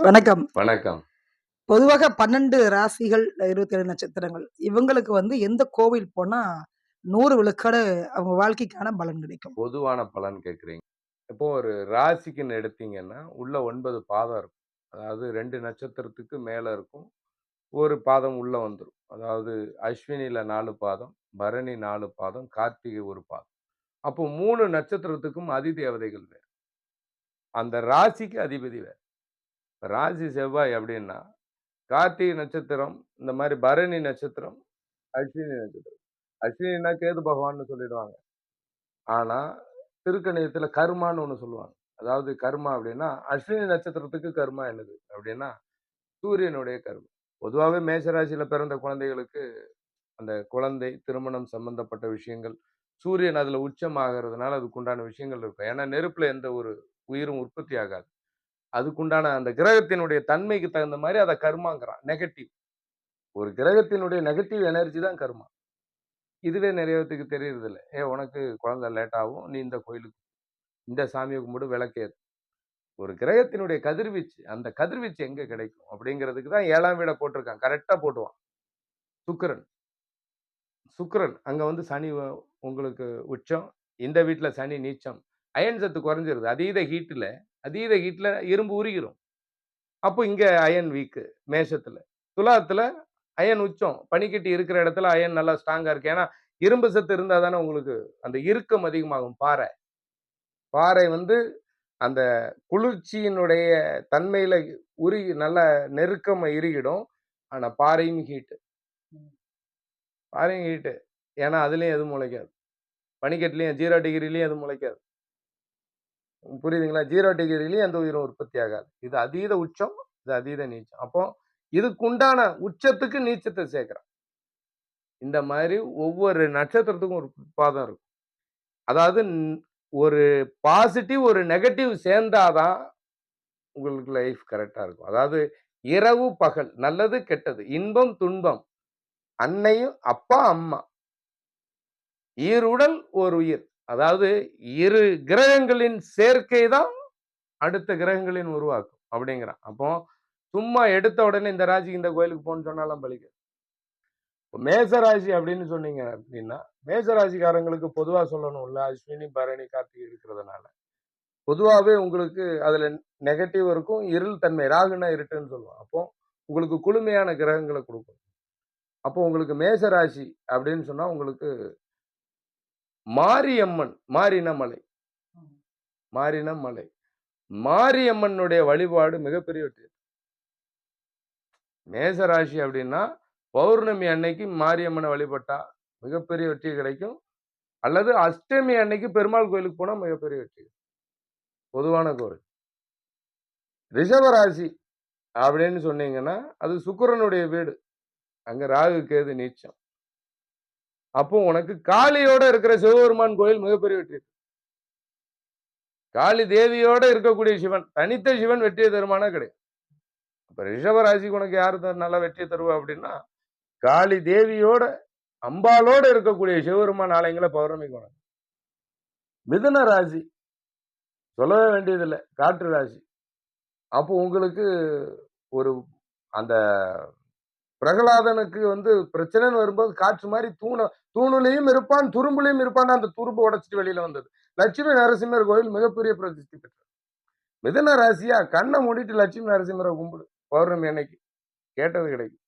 வணக்கம். வணக்கம். பொதுவாக 12 ராசிகள், 27 நட்சத்திரங்கள். இவங்களுக்கு எந்த கோவில் போனா 100 விழுக்காடு அவங்க வாழ்க்கைக்கான பலன் கிடைக்கும்? பொதுவான பலன் கேட்கிறீங்க. இப்போ ஒரு ராசிக்குன்னு எடுத்தீங்கன்னா, உள்ள 9 பாதம் இருக்கும். அதாவது 2 நட்சத்திரத்துக்கு மேல இருக்கும். 1 பாதம் உள்ள வந்துரும். அதாவது அஸ்வினில 4 பாதம், பரணி 4 பாதம், கார்த்திகை 1 பாதம். அப்போ 3 நட்சத்திரத்துக்கும் அதிதேவதைகள் வேறு. அந்த ராசிக்கு அதிபதி வேற. ராசி செவ்வாய் அப்படின்னா, கார்த்திகை நட்சத்திரம், இந்த மாரி பரணி நட்சத்திரம், அஸ்வினி நட்சத்திரம். அஸ்வினின்னா கேது பகவான்னு சொல்லிடுவாங்க. ஆனா, திருக்கணிதத்துல கர்மான்னு ஒண்ணு சொல்லுவாங்க. அதாவது கர்மா அப்டின்னா, அஸ்வினி நட்சத்திரத்துக்கு கர்மா என்னது அப்டின்னா, சூரியனுடைய கர்மா. பொதுவாவே மேஷ ராசியில பிறந்த குழந்தைகளுக்கு, அந்த குழந்தை, திருமணம் சம்பந்தப்பட்ட விஷயங்கள், சூரியன் அதுல உச்சமாகறதுனால அதுக்குண்டான விஷயங்கள் இருக்கும். ஏன்னா, நெருப்புல எந்த ஒரு உயிரும் உற்பத்தி ஆகாது. அதுக்குண்டான அந்த கிரகத்தினுடைய தன்மைக்கு தகுந்த மாரி அத கர்மாங்கிறான். நெகட்டிவ். ஒரு கிரகத்தினுடைய நெகட்டிவ் எனர்ஜி தான் கர்மா. இதுவே நெறைய பேத்துக்கு தெரியறதில்ல. உனக்கு குழந்தை லேட் ஆகும். நீ இந்த கோயிலுக்கு இந்த சாமிய கும்பிடு, விளக்கேத்து. ஒரு கிரகத்தினுடைய கதிர்வீச்சு, அந்த கதிர்வீச்சு எங்க கிடைக்கும்? அப்படிங்கிறதுக்கு தான் 7ஆம் வீட போட்டிருக்கான். கரெக்ட்டா போட்டுருவான். சுக்கிரன். சுக்கிரன் அங்க சனி உங்களுக்கு உச்சம். இந்த வீட்ல சனி நீச்சம். அயன் சத்து குறைஞ்சிருது. அதீத ஹீட்ல இரும்பு உருகிரும். அப்போ இங்க அயன் வீக் மேஷத்துல. துலாத்துல அயன் உச்சம். பனிக்கட்டி இருக்கிற இடத்துல அயன் நல்லா ஸ்ட்ராங்கா இருக்கு. ஏன்னா, இரும்பு சத்து இருந்தா தானே உங்களுக்கு அந்த இறுக்கம் அதிகமாகும். பாறை. பாறை அந்த குளிர்ச்சியினுடைய தன்மையில உருகி நல்லா நெருக்கமா இறுகிடும். ஆனா பாறையும் ஹீட்டு. பாறையும் ஹீட்டு. ஏன்னா அதுலயும் எதுவும் முளைக்காது. பனிக்கட்டிலயும் 0 டிகிரிலயும் எதுவும் முளைக்காது. புரியுதுங்களா? 0 டிகிரிலயும் எந்த உயிரும் உற்பத்தி ஆகாது. இது அதீத உச்சம், இது அதீத நீச்சம். அப்போ இதுக்குண்டான உச்சத்துக்கு நீச்சத்த சேர்க்கிறான். இந்த மாரி ஒவ்வொரு நட்சத்திரத்துக்கும் ஒரு பாதம் இருக்கும். அதாவது ஒரு பாசிட்டிவ், ஒரு நெகட்டிவ் சேர்ந்தா தான் உங்களுக்கு லைஃப் கரெக்ட்டா இருக்கும். அதாவது இரவு, பகல், நல்லது, கெட்டது, இன்பம், துன்பம், அன்னையும், அப்பா, அம்மா, ஈருடல் ஓர் உயிர். அதாவது 2 கிரகங்களின் சேர்க்கை தான் அடுத்த கிரகங்களின் உருவாக்கும் அப்படிங்கிறான். அப்போ சும்மா எடுத்த உடனே இந்த ராசிக்கு இந்த கோயிலுக்கு போன்னு சொன்னாலாம் பலிக்காது. மேச ராசி அப்படின்னு சொன்னீங்க அப்படின்னா, மேச ராசிக்காரங்களுக்கு பொதுவா சொல்லணும்ல, அஸ்வினி, பரணி, கார்த்திகை இருக்கிறதுனால. பொதுவாவே உங்களுக்கு அதுல நெகட்டிவ் இருக்கும். இருள் தன்மை. ராகுன்னா இருட்டுன்னு சொல்லுவோம். அப்போ உங்களுக்கு குளுமையான கிரகங்கள குடுக்கும். அப்போ உங்களுக்கு மேச ராசி அப்படின்னு சொன்னா, உங்களுக்கு மாரியம்மன், மாரினா மலை. மாரினா மலை. மாரியம்மனுடைய வழிபாடு மிகப்பெரிய வெற்றி. மேச ராசி அப்படின்னா, பௌர்ணமி அன்னைக்கு மாரியம்மனை வழிபட்டா மிகப்பெரிய வெற்றி கிடைக்கும். அல்லது அஷ்டமி அன்னைக்கு பெருமாள் கோயிலுக்கு போனா மிகப்பெரிய வெற்றி. பொதுவான கோவில். ரிஷப ராசி அப்படின்னு சொன்னீங்கன்னா, அது சுக்கிரனுடைய வீடு. அங்க ராகு, கேது நீச்சம். அப்போ உனக்கு காளியோட இருக்கிற சிவபெருமான் கோயில் மிகப்பெரிய வெற்றி. காளி தேவியோட இருக்கக்கூடிய சிவன். தனித்த சிவன் வெற்றியை தருமானா கிடையாது. அப்ப ரிஷப ராசிக்கு உனக்கு யாரு நல்லா வெற்றி தருவா அப்படின்னா, காளி தேவியோட, அம்பாலோட இருக்கக்கூடிய சிவபெருமான் ஆலயங்கள பௌர்ணமிக்கு வணங்கு. மிதுன ராசி சொல்லவே வேண்டியதில்லை. காற்று ராசி. அப்போ உங்களுக்கு ஒரு அந்த பிரகலாதனுக்கு பிரச்சனைன்னு வரும்போது காற்று மாதிரி தூணுலையும் இருப்பான், துரும்புலையும் இருப்பான். அந்த துரும்பு உடைச்சிட்டு வெளியில வந்தது. லட்சுமி நரசிம்மர் கோயில் மிகப்பெரிய பிரசித்தி பெற்றது. மிதுன ராசியா கண்ணை மூடிட்டு லட்சுமி நரசிம்மரை கும்பிடு பௌர்ணமி அன்னைக்கு. கேட்டது கிடைக்கும்.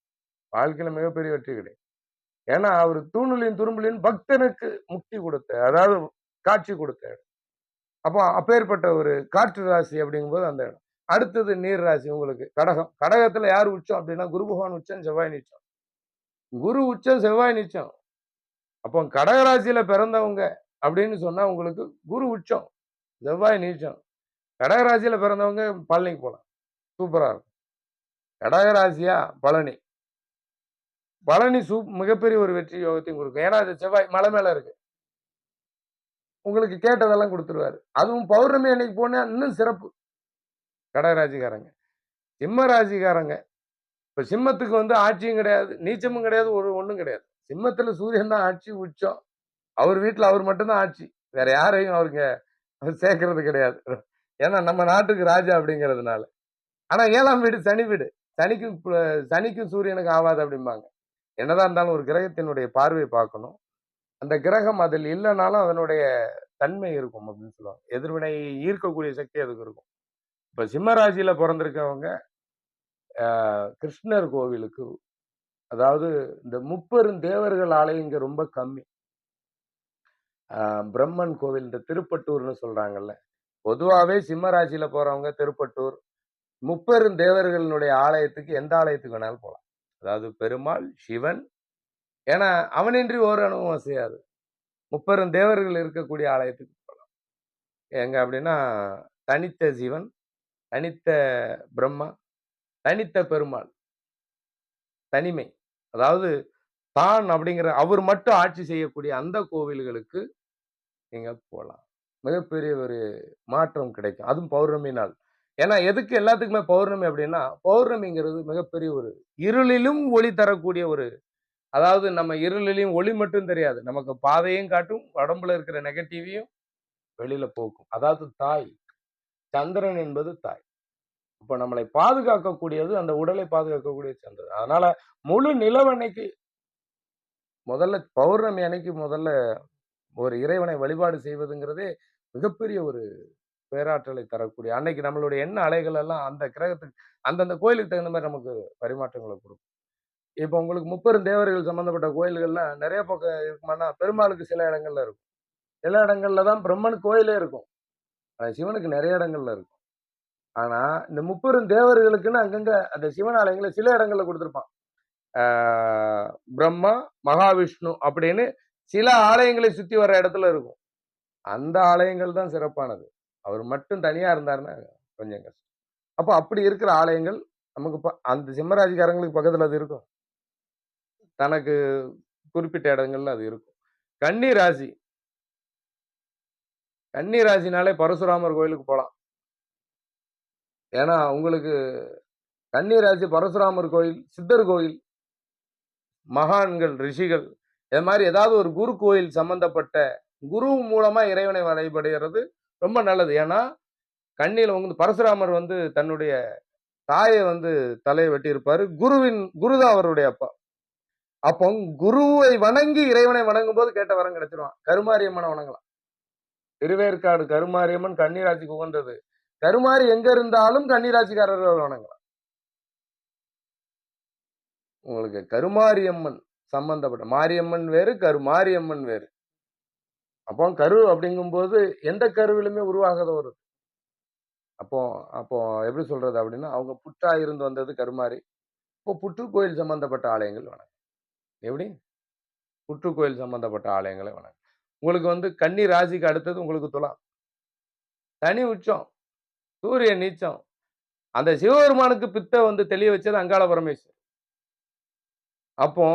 வாழ்க்கையில மிகப்பெரிய வெற்றி கிடைக்கும். ஏன்னா அவர் தூணுலையும் துரும்புலையும் பக்தனுக்கு முக்தி கொடுத்த, அதாவது காட்சி கொடுத்த இடம். அப்போ அப்பேற்பட்ட ஒரு காற்று ராசி அப்படிங்கும்போது அந்த இடம். அடுத்தது நீர் ராசி உங்களுக்கு கடகம். கடகத்துல யார் உச்சம் அப்படின்னா, குரு பகவான் உச்சம், செவ்வாய் நீச்சம். குரு உச்சம், செவ்வாய் நீச்சம். அப்போ கடகராசியில பிறந்தவங்க அப்படின்னு சொன்னா உங்களுக்கு குரு உச்சம், செவ்வாய் நீச்சம். கடகராசியில பிறந்தவங்க பழனிக்கு போலாம். சூப்பரா இருக்கும். கடகராசியா பழனி. பழனி மிகப்பெரிய ஒரு வெற்றி யோகத்தையும் கொடுக்கும். ஏன்னா அது செவ்வாய் மலை மேல இருக்கு. உங்களுக்கு கேட்டதெல்லாம் கொடுத்துருவாரு. அதுவும் பௌர்ணமி அன்னைக்கு போனா இன்னும் சிறப்பு. கடகராசிக்காரங்க. சிம்ம ராசிக்காரங்க. இப்ப சிம்மத்துக்கு ஆட்சியும் கிடையாது, நீச்சமும் கிடையாது, ஒண்ணும் கிடையாது. சிம்மத்துல சூரியன் தான் ஆட்சி உச்சம். அவர் வீட்டுல அவர் மட்டும் தான் ஆட்சி. வேற யாரையும் அவருக்கு சேர்க்கறது கிடையாது. ஏன்னா நம்ம நாட்டுக்கு ராஜா அப்படிங்கிறதுனால. ஆனா 7ஆம் வீடு சனி வீடு. சனிக்கும் சூரியனுக்கும் ஆவாது அப்படிம்பாங்க. என்னதான் இருந்தாலும் ஒரு கிரகத்தினுடைய பார்வை பார்க்கணும். அந்த கிரகம் அதில் இல்லனாலும் அதனுடைய தன்மை இருக்கும் அப்படின்னு சொல்லுவாங்க. எதிர்வினை ஈர்க்கக்கூடிய சக்தி அதுக்கு இருக்கும். இப்ப சிம்ம ராசியில பொறந்திருக்கவங்க, கிருஷ்ணர் கோவிலுக்கு அதாவது இந்த முப்பெரும் தேவர்கள் ஆலயம் இங்க ரொம்ப கம்மி. அ பிரம்மன் கோவில் இந்த திருப்பட்டூர்ன்னு சொல்றாங்கல்ல. பொதுவாவே சிம்ம ராசியில போறவங்க திருப்பட்டூர், முப்பெரும் தேவர்களுடைய ஆலயத்துக்கு எந்த ஆலயத்துக்கு வேணாலும் போலாம். அதாவது பெருமாள், சிவன் ஏன்னா அவனின்றி ஓர் அணுவும் அசையாது. முப்பெரும் தேவர்கள் இருக்கக்கூடிய ஆலயத்துக்கு போலாம். எங்க அப்படின்னா, தனித்த சிவன், தனித்த பிரம்மா, தனித்த பெருமாள், தனிமை. அதாவது தான் அப்படிங்கிற அவர் மட்டும் ஆட்சி செய்யக்கூடிய அந்த கோவில்களுக்கு நீங்க போலாம். மிகப்பெரிய ஒரு மாற்றம் கிடைக்கும். அதுவும் பௌர்ணமி நாள். ஏன்னா எதுக்கு எல்லாத்துக்குமே பௌர்ணமி அப்படின்னா, பௌர்ணமிங்கிறது மிகப்பெரிய ஒரு இருளிலும் ஒளி தரக்கூடிய ஒரு அதாவது நம்ம இருளிலும் ஒளி மட்டும் தெரியாது. நமக்கு பாதையும் காட்டும், உடம்புல இருக்கிற நெகட்டிவையும் வெளியில போக்கும். அதாவது தாய். சந்திரன் என்பது தாய். அப்ப நம்மளை பாதுகாக்கக்கூடியது அந்த உடலை பாதுகாக்கக்கூடிய சந்திரன். அதனால முழு நிலவன்னைக்கு முதல்ல பௌர்ணமி அன்னைக்கு முதல்ல ஒரு இறைவனை வழிபாடு செய்வதுங்கிறதே மிகப்பெரிய ஒரு பேராற்றலை தரக்கூடிய அன்னைக்கு நம்மளுடைய எண்ண அலைகள் எல்லாம் அந்த கிரகத்துக்கு அந்தந்த கோயிலுக்கு தகுந்த மாதிரி நமக்கு பரிமாற்றங்களை கொடுக்கும். இப்ப உங்களுக்கு முப்பெரும் தேவர்கள் சம்பந்தப்பட்ட கோயில்கள்லாம் நிறைய பக்கம் இருக்குமானா, பெருமாளுக்கு சில இடங்கள்ல இருக்கும். சில இடங்கள்ல தான் பிரம்மன் கோயிலே இருக்கும். சிவனுக்கு நிறைய இடங்கள்ல இருக்கும். ஆனா, இந்த முப்பெரும் தேவர்களுக்குன்னு அங்கங்க அந்த சிவன் ஆலயங்கள சில இடங்கள்ல குடுத்திருப்பான். ஆ பிரம்மா, மகாவிஷ்ணு அப்படின்னு சில ஆலயங்களை சுத்தி வர இடத்துல இருக்கும். அந்த ஆலயங்கள் தான் சிறப்பானது. அவர் மட்டும் தனியா இருந்தாருன்னா கொஞ்சம் கஷ்டம். அப்ப அப்படி இருக்கிற ஆலயங்கள் நமக்கு அந்த சிம்மராசிக்காரங்களுக்கு பக்கத்துல அது இருக்கும். தனக்கு குறிப்பிட்ட இடங்கள்ல அது இருக்கும். கன்னி ராசி. கன்னி ராசினாலே பரசுராமர் கோயிலுக்கு போலாம். ஏன்னா, உங்களுக்கு கன்னி ராசி பரசுராமர் கோயில், சித்தர் கோயில், மகான்கள், ரிஷிகள் இது மாரி ஏதாவது ஒரு குரு கோயில் சம்பந்தப்பட்ட குரு மூலமா இறைவனை வழிபடுகிறது ரொம்ப நல்லது. ஏன்னா, கன்னியில வந்து பரசுராமர் வந்து தன்னுடைய தாய வந்து தலைய வெட்டியிருப்பாரு. குரு தான் அவருடைய அப்பா. அப்போ குருவை வணங்கி இறைவனை வணங்கும்போது கேட்ட வரம் கிடைச்சிரும். கருமாரியம்மன வணங்கலாம். திருவேற்காடு கருமாரியம்மன் கன்னிராசிக்கு உகந்தது. கருமாரி எங்க இருந்தாலும் கன்னிராசிக்காரர்கள் வணங்கலாம். உங்களுக்கு கருமாரியம்மன் சம்பந்தப்பட்ட மாரியம்மன் வேறு, கருமாரியம்மன் வேறு. அப்போ கரு அப்படிங்கும்போது எந்த கருவிலுமே உருவாகாத ஒரு அப்போ அப்போ எப்படி சொல்றது அப்படின்னா, அவங்க புற்றா இருந்து வந்தது கருமாரி. இப்போ புற்றுக்கோயில் சம்பந்தப்பட்ட ஆலயங்கள் வணக்கம். எப்படி? புற்றுக்கோயில் சம்பந்தப்பட்ட ஆலயங்களை வணக்கம். உங்களுக்கு வந்து கன்னி ராசிக்கு அடுத்தது உங்களுக்கு துலாம். சனி உச்சம், சூரியன் நீச்சம். அந்த சிவபெருமானுக்கு பித்த வந்து தெளிய வச்சது அங்காள பரமேஸ்வரி. அப்போ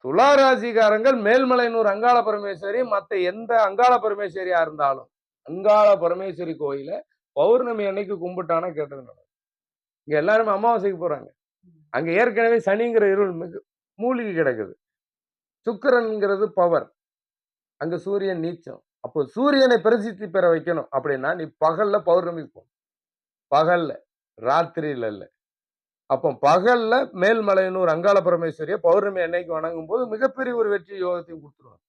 துலா ராசிக்காரங்கள் மேல்மலையனூர் அங்காள பரமேஸ்வரி மத்த எந்த அங்காள பரமேஸ்வரியா இருந்தாலும், அங்காள பரமேஸ்வரி கோயில பௌர்ணமி அன்னைக்கு கும்பிட்டானா கேட்டது நடக்கும். இங்க எல்லாருமே அமாவாசைக்கு போறாங்க. அங்க ஏற்கனவே சனிங்கிற இருள் மூழ்கி கிடக்குது. சுக்கிரன்ங்கிறது பவர். அங்க சூரியன் நீச்சம். அப்போ சூரியனை பிரசித்தி பெற வைக்கணும் அப்படின்னா, நீ பகல்ல பௌர்ணமிக்கு போ. பகல்ல, ராத்திரியில இல்ல. அப்போ பகல்ல மேல்மலையனூர் அங்காள பரமேஸ்வரிய பௌர்ணமி அன்னைக்கு வணங்கும்போது மிகப்பெரிய ஒரு வெற்றி யோகத்தையும் குடுத்துருவாங்க.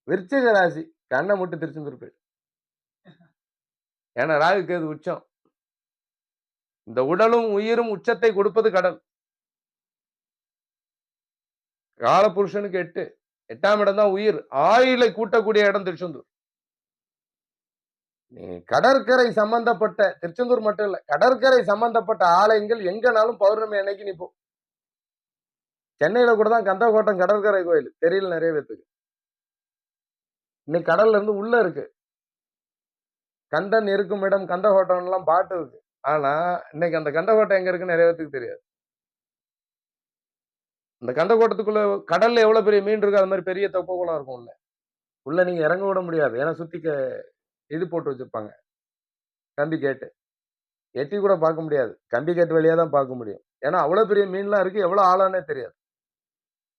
விருச்சிக ராசி கண்ண மூட்டு திருச்செந்தூர் போயிடு. ஏன்னா ராகு கேது உச்சம். இந்த உடலும் உயிரும் உச்சத்தை கொடுப்பது கடல். காலபுருஷனுக்கு 8. 8ஆம் இடம் தான் உயிர். ஆயுளை கூட்டக்கூடிய இடம் திருச்செந்தூர். நீ கடற்கரை சம்பந்தப்பட்ட திருச்செந்தூர் மட்டும் இல்ல. கடற்கரை சம்பந்தப்பட்ட ஆலயங்கள் எங்கனாலும் பௌர்ணமி அன்னைக்கு நீ போ. சென்னையில கூட தான் கந்தக்கோட்டம் கடற்கரை கோயில். தெரியல நிறைய பேத்துக்கு. இன்னைக்கு கடல்ல இருந்து உள்ள இருக்கு. கந்தன் இருக்கும் இடம் கந்தக்கோட்டம்லாம் பாட்டு இருக்கு. ஆனா, இன்னைக்கு அந்த கந்தக்கோட்டம் எங்க இருக்குன்னு நிறைய பேத்துக்கு தெரியாது. அந்த கந்தக்கோட்டத்துக்குள்ள கடல்ல எவ்வளவு பெரிய மீன் இருக்கு, அது மாதிரி பெரிய தெப்பக்குளம் இருக்கும் உள்ள. உள்ள நீங்க இறங்க விட முடியாது. ஏன்னா சுத்தி இது போட்டு வச்சிருப்பாங்க. கம்பி கேட்டு. எட்டி கூட பார்க்க முடியாது. கம்பி கேட் வழியா தான் பார்க்க முடியும். ஏன்னா அவ்வளவு பெரிய மீன்லாம் இருக்கு. எவ்வளவு ஆழம்னே தெரியாது.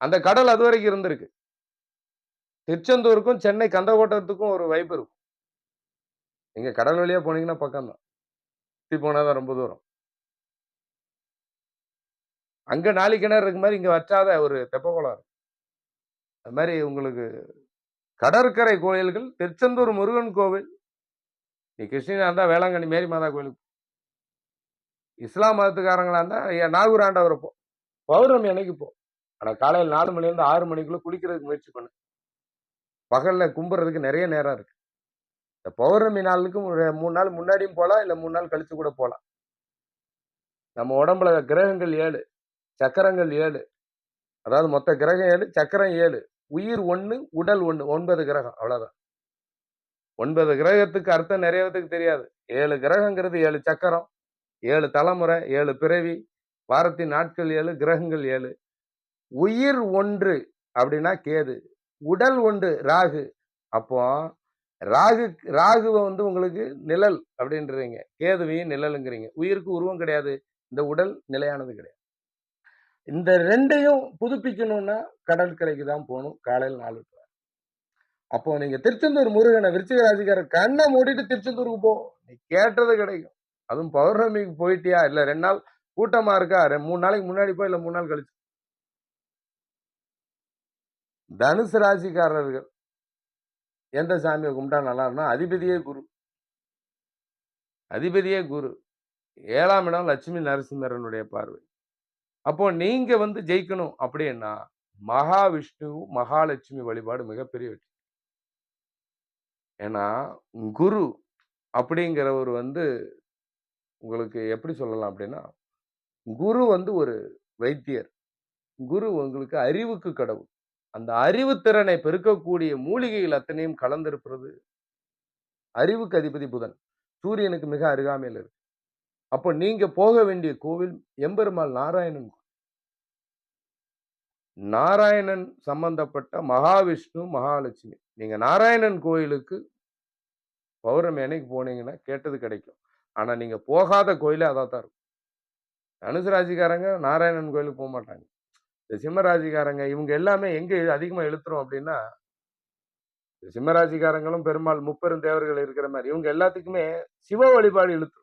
அந்த கடல் அதுவரைக்கும் இருந்திருக்கு. திருச்செந்தூருக்கும், சென்னை கந்தக்கோட்டத்துக்கும் ஒரு வைப் இருக்கும். நீங்க கடல் வழியா போனீங்கன்னா பக்கம் தான். சுத்தி போனா தான் ரொம்ப தூரம். அங்க 4 கிணறு இருக்க மாரி இங்க வற்றாத ஒரு தெப்பக்குளம் இருக்கு. அது மாரி உங்களுக்கு கடற்கரை கோயில்கள், திருச்செந்தூர் முருகன் கோவில், நீ கிறிஸ்டியனா இருந்தா வேளாங்கண்ணி மேரி மாதா கோயிலுக்கு, இஸ்லாம் மதத்துக்காரங்களா இருந்தா நாகூர் ஆண்டவர போ. பௌர்ணமி அன்னைக்கு போ. ஆனா காலையில 4 மணிலேருந்து 6 மணிக்குள்ள குளிக்கிறதுக்கு முயற்சி பண்ணு. பகல்ல கும்பிடுறதுக்கு நெறைய நேரம் இருக்கு. இந்த பௌர்ணமி நாளுக்கு ஒரு 3 நாள் முன்னாடியும் போலாம், இல்ல 3 நாள் கழிச்சு கூட போலாம். நம்ம உடம்புல கிரகங்கள் 7, சக்கரங்கள் 7. அதாவது மொத்த கிரகம் 7, சக்கரம் 7. உயிர் 1, உடல் 1. 9 கிரகம். அவ்வளவுதான். 9 கிரகத்துக்கு அர்த்தம் நெறைய பேத்துக்கு தெரியாது. 7 கிரகங்கிறது 7 சக்கரம், 7 தலைமுறை, 7 பிறவி, வாரத்தின் நாட்கள் 7, கிரகங்கள் 7. உயிர் 1 அப்படின்னா கேது. உடல் 1 ராகு. அப்போ ராகுவ வந்து உங்களுக்கு நிழல் அப்படின்றீங்க. கேதுவையும் நிழலுங்கிறீங்க. உயிருக்கு உருவம் கிடையாது. இந்த உடல் நிலையானது கிடையாது. இந்த 2யும் புதுப்பிக்கணும்னா கடற்கரைக்கு தான் போணும். காலையில 4 to 6. அப்போ நீங்க திருச்செந்தூர் முருகன விருச்சிக ராசிக்காரர் கண்ண மூடிட்டு திருச்செந்தூருக்கு போ. நீ கேட்டது கிடைக்கும். அதுவும் பௌர்ணமிக்கு போயிட்டியா? இல்ல 2 நாள் கூட்டமா இருக்கா? 3 நாளைக்கு முன்னாடி போ, இல்ல 3 நாள் கழிச்சு. தனுசு ராசிக்காரர்கள் எந்த சாமிய கும்பிட்டா நல்லா இருக்கும்னா, அதிபதியே குரு. அதிபதியே குரு. 7ஆம் இடம் லட்சுமி நரசிம்மரனுடைய பார்வை. அப்போ நீங்க வந்து ஜெயிக்கணும் அப்படின்னா, மகாவிஷ்ணு, மகாலட்சுமி வழிபாடு மிகப்பெரிய வெற்றி. ஏன்னா, குரு அப்படிங்கிறவர் வந்து உங்களுக்கு எப்படி சொல்லலாம் அப்படின்னா, குரு வந்து ஒரு வைத்தியர். குரு உங்களுக்கு அறிவுக்கு கடவுள். அந்த அறிவு திறனை பெருக்கக்கூடிய மூலிகைகள் அத்தனையும் கலந்திருப்பது அறிவுக்கு அதிபதி புதன். சூரியனுக்கு மிக அருகாமையில் இருக்கு. அப்போ நீங்க போக வேண்டிய கோவில் எம்பெருமாள் நாராயணன். நாராயணன் சம்பந்தப்பட்ட மகாவிஷ்ணு, மகாலட்சுமி. நீங்க நாராயணன் கோயிலுக்கு பௌர்ணமி அன்னைக்கு போனீங்கன்னா கேட்டது கிடைக்கும். ஆனா நீங்க போகாத கோயிலே அதா தான் இருக்கும். தனுசு ராசிக்காரங்க நாராயணன் கோயிலுக்கு போமாட்டாங்க. இந்த சிம்ம ராசிக்காரங்க இவங்க எல்லாமே எங்க அதிகமா இழுத்துரும் அப்படின்னா, சிம்ம ராசிக்காரங்களும் பெருமாள் முப்பெருந்தேவர்கள் இருக்கிற மாரி, இவங்க எல்லாத்துக்குமே சிவ வழிபாடு இழுத்துரும்.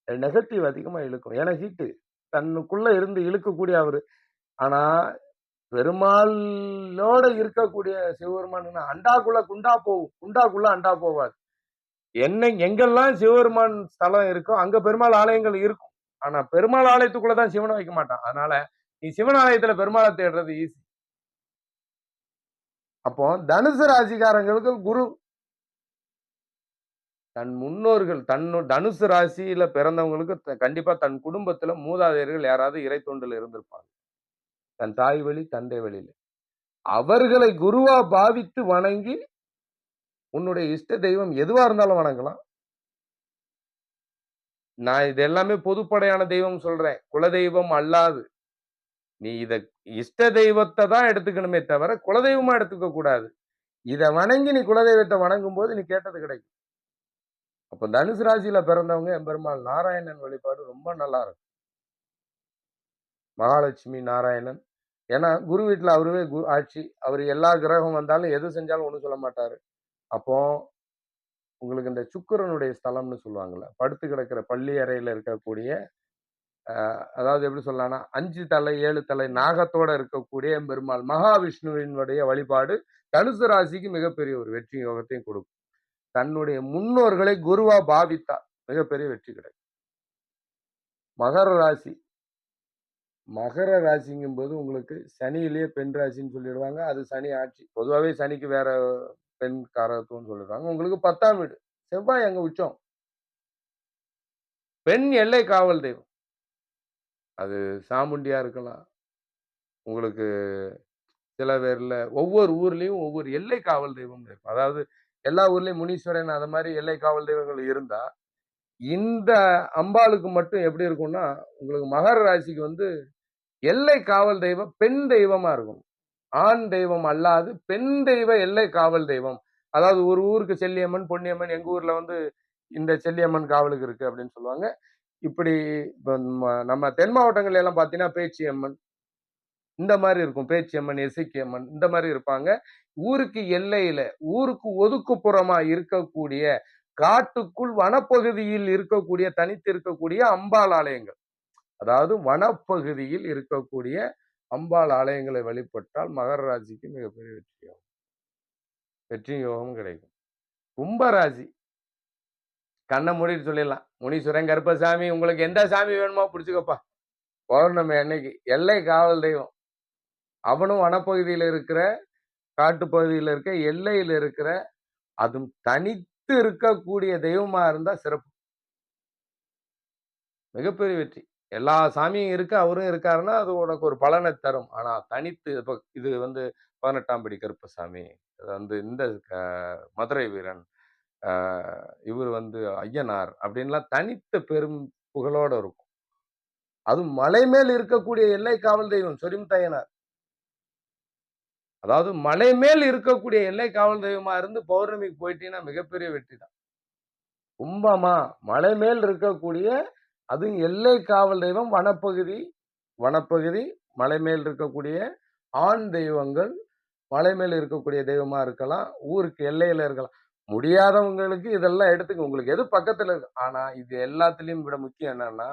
நெகட்டிவ் அதிகமா இழுக்கும். ஏன்னா ஹீட்டு. தன்னுக்குள்ள இருந்து இழுக்கக்கூடிய அவரு. ஆனா பெருமாளோட இருக்கக்கூடிய சிவபெருமான் அண்டாக்குள்ள குண்டா போகும். குண்டாக்குள்ள அண்டா போவாது. எங்கெல்லாம் சிவபெருமான் ஸ்தலம் இருக்கோ, அங்க பெருமாள் ஆலயங்கள் இருக்கும். ஆனா பெருமாள் ஆலயத்துக்குள்ள தான் சிவன வைக்க மாட்டான். அதனால நீ சிவன் ஆலயத்துல பெருமாள தேடுறது ஈஸி. அப்போ தனுசு ராசிக்காரங்களுக்கு குரு தன் முன்னோர்கள் தனுசு ராசியில பிறந்தவங்களுக்கு கண்டிப்பா தன் குடும்பத்துல மூதாதையர்கள் யாராவது இறை தொண்டில் இருந்திருப்பாங்க. தன் தாய் வழி, தந்தை வழியில. அவர்களை குருவா பாவித்து வணங்கி உன்னுடைய இஷ்ட தெய்வம் எதுவா இருந்தாலும் வணங்கலாம். நான் இது எல்லாமே பொதுப்படையான தெய்வம் சொல்றேன். குலதெய்வம் அல்லாது. நீ இத இஷ்ட தெய்வத்த தான் எடுத்துக்கணுமே தவிர, குலதெய்வமா எடுத்துக்க கூடாது. இத வணங்கி நீ குலதெய்வத்த வணங்கும்போது நீ கேட்டது கிடைக்கும். அப்ப தனுசு ராசியில பிறந்தவங்க எம்பெருமாள் நாராயணன் வழிபாடு ரொம்ப நல்லா இருக்கும். மகாலட்சுமி, நாராயணன். ஏன்னா குரு வீட்ல அவருவே ஆட்சி. அவரு எல்லா கிரகம் வந்தாலும் எது செஞ்சாலும் ஒண்ணும் சொல்ல மாட்டாரு. அப்போ உங்களுக்கு இந்த சுக்கிரனுடைய ஸ்தலம்னு சொல்லுவாங்கல்ல. படுத்து கிடக்கிற பள்ளி அறையில இருக்கக்கூடிய அதாவது எப்படி சொல்லலாம்னா 5 தலை 7 தலை நாகத்தோட இருக்கக்கூடிய எம்பெருமாள் மகாவிஷ்ணுவினுடைய வழிபாடு தனுசு ராசிக்கு மிகப்பெரிய ஒரு வெற்றி யோகத்தையும் கொடுக்கும். தன்னுடைய முன்னோர்களை குருவா பாவித்தா மிகப்பெரிய வெற்றி கிடைக்கும். மகர ராசி. மகர ராசிங்கும் போது உங்களுக்கு சனியிலேயே பெண் ராசின்னு சொல்லிடுவாங்க. அது சனி ஆட்சி. பொதுவாவே சனிக்கு வேற பெண் காரகத்துவம்னு சொல்லிடுவாங்க. உங்களுக்கு 10ஆம் வீடு. செவ்வாய் அங்க உச்சம். பெண் எல்லை காவல் தெய்வம். அது சாமுண்டியா இருக்கலாம். உங்களுக்கு சில பேர்ல ஒவ்வொரு ஊர்லயும் ஒவ்வொரு எல்லை காவல் தெய்வம் இருக்கும். அதாவது எல்லா ஊர்லயும் முனீஸ்வரன் அது மாரி எல்லை காவல் தெய்வங்கள் இருந்தா, இந்த அம்பாளுக்கு மட்டும் எப்படி இருக்கும்னா, உங்களுக்கு மகர ராசிக்கு வந்து எல்லை காவல் தெய்வம் பெண் தெய்வமா இருக்கும். ஆண் தெய்வம் அல்லாது பெண் தெய்வ எல்லை காவல் தெய்வம். அதாவது ஒரு ஊருக்கு செல்லியம்மன், பொன்னியம்மன் எங்க ஊர்ல வந்து இந்த செல்லியம்மன் காவலுக்கு இருக்கு அப்படின்னு சொல்லுவாங்க. இப்படி நம்ம தென் மாவட்டங்கள்ல எல்லாம் பார்த்தீங்கன்னா பேச்சியம்மன் இந்த மாரி இருக்கும். பேச்சியம்மன், எசக்கியம்மன் இந்த மாரி இருப்பாங்க. ஊருக்கு எல்லையில, ஊருக்கு ஒதுக்குப்புறமா இருக்கக்கூடிய, காட்டுக்குள் வனப்பகுதியில் இருக்கக்கூடிய, தனித்து இருக்கக்கூடிய அம்பாள் ஆலயங்கள். அதாவது வனப்பகுதியில் இருக்கக்கூடிய அம்பாள் ஆலயங்களை வழிபட்டால் மகர ராசிக்கு மிகப்பெரிய வெற்றி யோகம் கிடைக்கும். கும்பராசி கண்ண மூடிட்டு சொல்லிடலாம். முனீஸ்வரன், கருப்பசாமி, உங்களுக்கு எந்த சாமி வேணுமோ புடிச்சுக்கப்பா. பௌர்ணமி அன்னைக்கு எல்லை காவல் தெய்வம். அவனும் வனப்பகுதியில இருக்கிற, காட்டுப்பகுதியில இருக்க, எல்லையில இருக்கிற, அதுவும் தனித்து இருக்கக்கூடிய தெய்வமா இருந்தா சிறப்பு. மிகப்பெரிய வெற்றி. எல்லா சாமியும் இருக்கு, அவரும் இருக்காருன்னா, அது உனக்கு ஒரு பலனை தரும். ஆனா தனித்து இப்ப இது 18ஆம் படி கருப்பசாமி, அது இந்த மதுரை வீரன், அ இவரு ஐயனார் அப்படின்லாம் தனித்த பெரும் புகழோட இருக்கும். அதுவும் மலை மேல் இருக்கக்கூடிய எல்லை காவல் தெய்வம் சொரிமுத்து. அதாவது மலை மேல் இருக்கக்கூடிய எல்லை காவல் தெய்வமா இருந்து பௌர்ணமிக்கு போயிட்டீங்கன்னா மிகப்பெரிய வெற்றி தான். கும்பமா மலை மேல் இருக்கக்கூடிய அதுவும் எல்லை காவல் தெய்வம் வனப்பகுதி மலை மேல் இருக்கக்கூடிய ஆண் தெய்வங்கள் மலை மேல் இருக்கக்கூடிய தெய்வமா இருக்கலாம். ஊருக்கு எல்லையில இருக்கலாம். முடியாதவங்களுக்கு இதெல்லாம் எடுத்துக்க. உங்களுக்கு எது பக்கத்துல இருக்கு. ஆனா இது எல்லாத்துலயும் விட முக்கியம் என்னன்னா,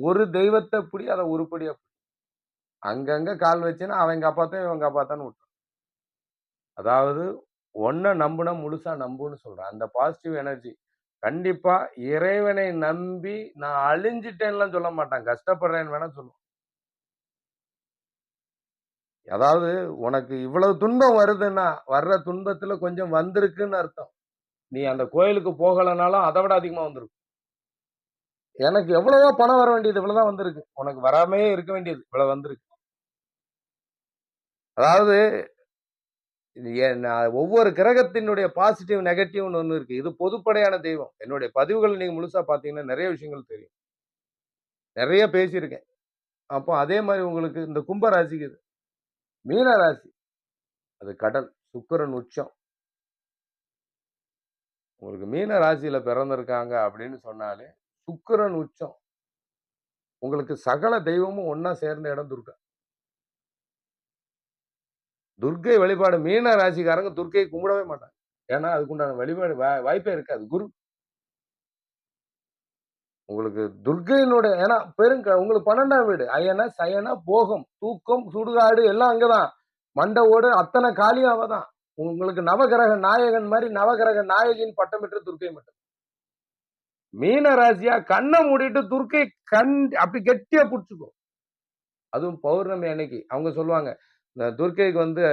ஒரு தெய்வத்தை புடி அத உருப்படியா அங்கங்க கால் வச்சுன்னா அவன் காப்பாத்தான் இவன் காப்பாத்தான்னு விட்டுரும். அதாவது ஒன்ன நம்புனா முழுசா நம்புன்னு சொல்றேன். அந்த பாசிட்டிவ் எனர்ஜி. கண்டிப்பா இறைவனை நம்பி நான் அழிஞ்சிட்டேன்னுலாம் சொல்ல மாட்டான். கஷ்டப்படுறேன்னு வேணா சொல்லுவான். அதாவது உனக்கு இவ்வளவு துன்பம் வருதுன்னா, வர்ற துன்பத்துல கொஞ்சம் வந்திருக்குன்னு அர்த்தம். நீ அந்த கோயிலுக்கு போகலனாலும் அத விட அதிகமா வந்திருக்கும். எனக்கு எவ்வளவோ பணம் வர வேண்டியது இவ்வளவுதான் வந்திருக்கு. உனக்கு வராமயே இருக்க வேண்டியது இவ்வளவு வந்திருக்கு. அதாவது ஒவ்வொரு கிரகத்தினுடைய பாசிட்டிவ், நெகட்டிவ்னு ஒண்ணு இருக்கு. இது பொதுப்படையான தெய்வம். என்னுடைய பதிவுகள் நீங்க முழுசா பார்த்தீங்கன்னா நெறைய விஷயங்கள் தெரியும். நெறைய பேசியிருக்கேன். அப்போ அதே மாரி உங்களுக்கு இந்த கும்ப ராசிக்கு இது. மீன ராசி அது கடல். சுக்கிரன் உச்சம். உங்களுக்கு மீன ராசியில பிறந்திருக்காங்க அப்படின்னு சொன்னாலே, சுக்கிரன் உச்சம். உங்களுக்கு சகல தெய்வமும் ஒண்ணா சேர்ந்த இடம் துர்கா. துர்க்கை வழிபாடு மீன ராசிக்காரங்க துர்க்கையை கும்பிடவே மாட்டாங்க. ஏன்னா, அதுக்குண்டான வழிபாடு வாய்ப்பே இருக்காது. உங்களுக்கு துர்க்கையினுடைய ஏன்னா உங்களுக்கு 12ஆம் வீடு. அயன, சயன, போகம், தூக்கம், சுடுகாடு எல்லாம் அங்கதான். மண்ட ஓடு அத்தனை காலியும் அவதான். உங்களுக்கு நவகிரக நாயகன் மாரி நவகிரக நாயகின்னு பட்டம் பெற்ற துர்க்கை மட்டும். மீன ராசியா கண்ண மூடிட்டு துர்க்கை அப்படி கெட்டியா புடிச்சுக்கோ. அதுவும் பௌர்ணமி அன்னைக்கு அவங்க சொல்லுவாங்க. இந்த துர்க்கைக்கு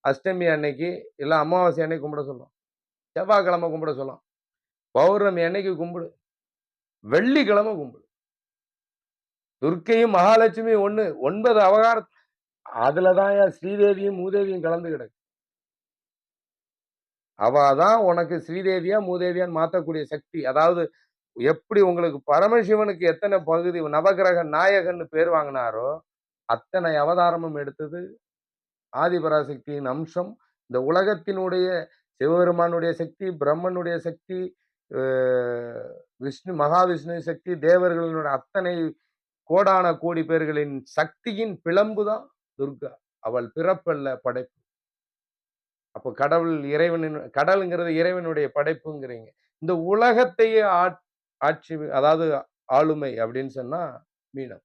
அஷ்டமி அன்னைக்கு இல்ல அமாவாசை அன்னைக்கு கும்பிட சொல்லும். செவ்வாய்க்கிழமை கும்பிட சொல்லும். பௌர்ணமி அன்னைக்கு கும்பிடு. வெள்ளிக்கிழமை கும்பிடு. துர்க்கையும் மகாலட்சுமி ஒண்ணு 9 அவதாரம். அதுலதான் ஸ்ரீதேவியும் மூதேவியும் கலந்து கிடக்கு. அவதான் உனக்கு ஸ்ரீதேவியா மூதேவியான்னு மாத்தக்கூடிய சக்தி. அதாவது எப்படி உங்களுக்கு பரமசிவனுக்கு எத்தனை பகுதி நவகிரக நாயகன்னு பேர் வாங்கினாரோ அத்தனை அவதாரமும் எடுத்தது ஆதிபராசக்தியின் அம்சம். இந்த உலகத்தினுடைய சிவபெருமானுடைய சக்தி, பிரம்மனுடைய சக்தி, விஷ்ணு மகாவிஷ்ணு சக்தி, தேவர்களுடைய அத்தனை கோடான கோடி பேர்களின் சக்தியின் பிளம்புதான் துர்கா. அவள் பிறப்பல்ல படைப்பு. அப்ப கடலுங்கிறது இறைவனுடைய படைப்புங்கிறீங்க. இந்த உலகத்தையே ஆட்சி அதாவது ஆளுமை அப்படின்னு சொன்னா மீனம்.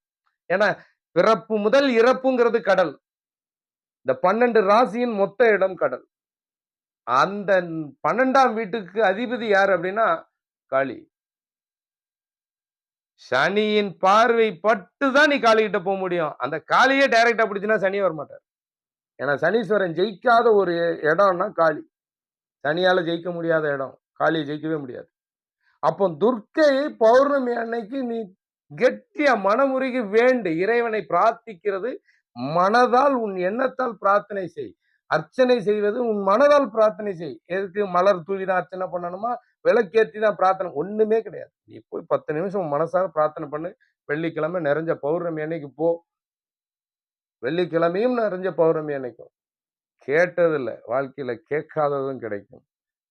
ஏன்னா பிறப்பு முதல் இறப்புங்கிறது கடல். இந்த 12 ராசியின் மொத்த இடம் கடல். அந்த 12ஆம் வீட்டுக்கு அதிபதி யார் அப்படின்னா காளி. சனியின் பார்வை பட்டுதான் நீ காளி கிட்ட போக முடியும். அந்த காளியே டைரக்டா பிடிச்சுன்னா சனி வரமாட்டார். ஏன்னா சனீஸ்வரன் ஜெயிக்காத ஒரு இடம்னா காளி. சனியால ஜெயிக்க முடியாத இடம். காளியை ஜெயிக்கவே முடியாது. அப்போ துர்க்கை பௌர்ணமி அன்னைக்கு நீ கெட்டியா மனமுருகி வேண்டு இறைவனை பிரார்த்திக்கிறது. மனதால் உன் எண்ணத்தால் பிரார்த்தனை செய். அர்ச்சனை செய்வது உன் மனதால் பிரார்த்தனை செய். எதுக்கு மலர் தூவிதான் அர்ச்சனை பண்ணணுமா? விளக்கேற்றி தான் பிரார்த்தனை ஒண்ணுமே கிடையாது. நீ போய் 10 நிமிஷம் மனசார பிரார்த்தனை பண்ணு. வெள்ளிக்கிழமை நிறைஞ்ச பௌர்ணமி அன்னைக்கு போ. வெள்ளிக்கிழமையும் நிறைஞ்ச பௌர்ணமி அன்னைக்கும் கேட்டதில்லை. வாழ்க்கையில கேட்காததும் கிடைக்கும்.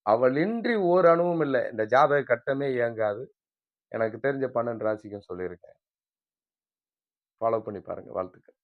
அவளின்றி ஓர் அணுவும் இல்லை. இந்த ஜாதக கட்டமே இயங்காது. எனக்கு தெரிஞ்ச 12 ராசிக்கும் சொல்லியிருக்கேன். ஃபாலோ பண்ணி பாருங்க. வாழ்த்துக்கள்.